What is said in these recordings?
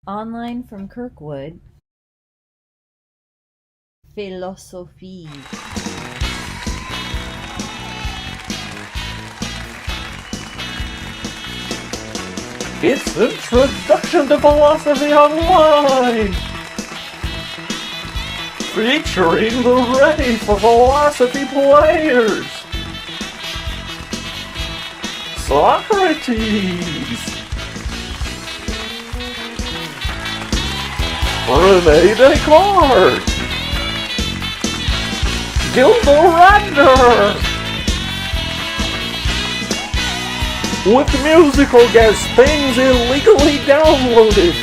Online from Kirkwood, Philosophie. It's Introduction to Philosophy Online! Featuring the Ready for Philosophy players! Socrates! Rene Descartes! Gildo with musical guest things illegally downloaded.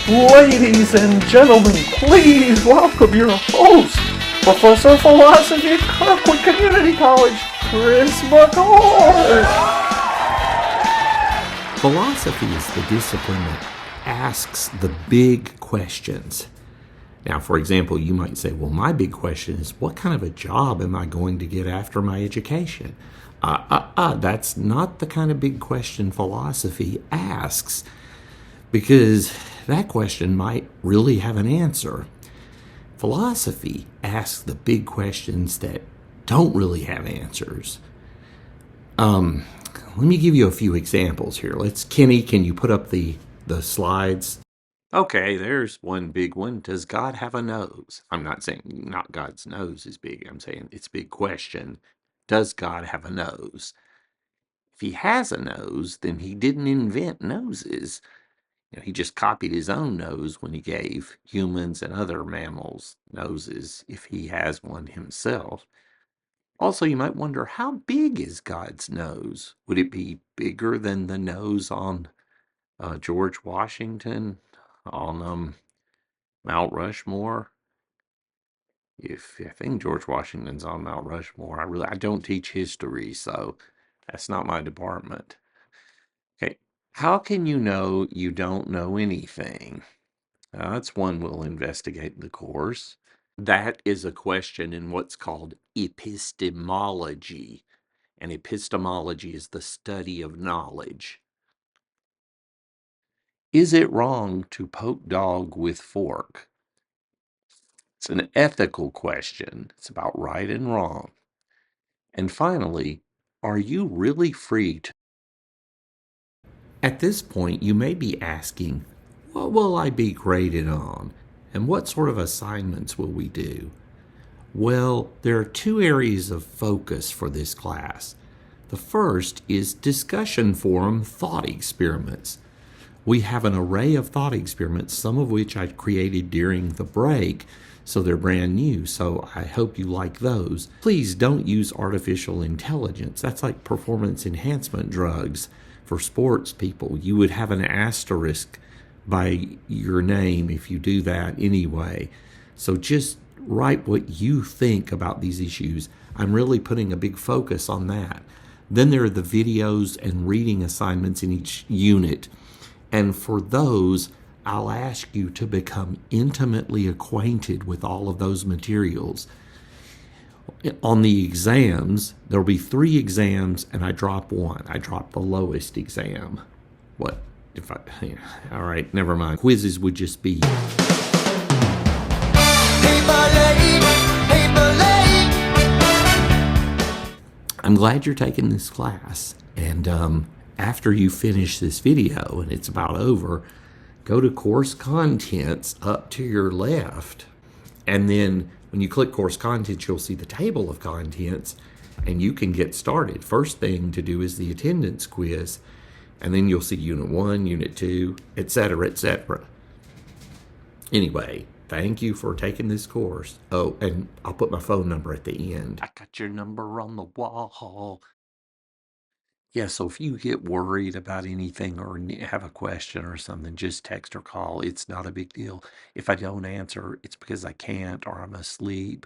Ladies and gentlemen, please welcome your host, Professor of Philosophy at Kirkwood Community College, Chris McCord. Philosophy is the discipline that asks the big questions. Now, for example, you might say, well, my big question is, what kind of a job am I going to get after my education? That's not the kind of big question philosophy asks, because that question might really have an answer. Philosophy asks the big questions that don't really have answers. Let me give you a few examples here. Kenny, can you put up the slides? Okay, there's one big one. Does God have a nose? I'm not saying not God's nose is big. I'm saying it's a big question. Does God have a nose? If he has a nose, then he didn't invent noses. He just copied his own nose when he gave humans and other mammals noses, if he has one himself. Also, you might wonder, how big is God's nose? Would it be bigger than the nose on George Washington, on Mount Rushmore? If I think George Washington's on Mount Rushmore, I don't teach history, so that's not my department. Okay, how can you know you don't know anything? That's one we'll investigate in the course. That is a question in what's called epistemology. And epistemology is the study of knowledge. Is it wrong to poke dog with fork? It's an ethical question. It's about right and wrong. And finally, are you really free to? At this point, you may be asking, what will I be graded on? And what sort of assignments will we do? Well, there are two areas of focus for this class. The first is discussion forum thought experiments. We have an array of thought experiments, some of which I created during the break, so they're brand new, so I hope you like those. Please don't use artificial intelligence. That's like performance enhancement drugs for sports people. You would have an asterisk by your name if you do that anyway. So just write what you think about these issues. I'm really putting a big focus on that. Then there are the videos and reading assignments in each unit. And for those, I'll ask you to become intimately acquainted with all of those materials. On the exams, there'll be 3 exams, and I drop one. I drop the lowest exam. What? All right, never mind. Quizzes would just be. I'm glad you're taking this class, and after you finish this video and it's about over, go to course contents up to your left, and then when you click course contents, you'll see the table of contents, and you can get started. First thing to do is the attendance quiz, and then you'll see unit 1, unit 2, etc., etc. Anyway, thank you for taking this course. Oh, and I'll put my phone number at the end. I got your number on the wall. Yeah, so if you get worried about anything or have a question or something, just text or call. It's not a big deal. If I don't answer, it's because I can't or I'm asleep,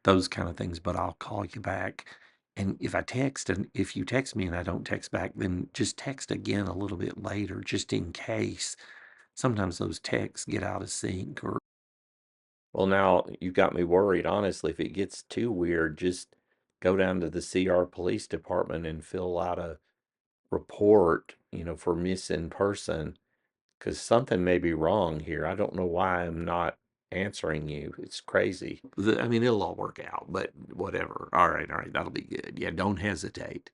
those kind of things, but I'll call you back. And if you text me and I don't text back, then just text again a little bit later, just in case. Sometimes those texts get out of sync or. Well, now you got me worried. Honestly, if it gets too weird, just go down to the CR Police Department and fill out a report, for missing person. because something may be wrong here. I don't know why I'm not answering you. It's crazy. I mean, it'll all work out, but whatever. All right, that'll be good. Yeah, don't hesitate.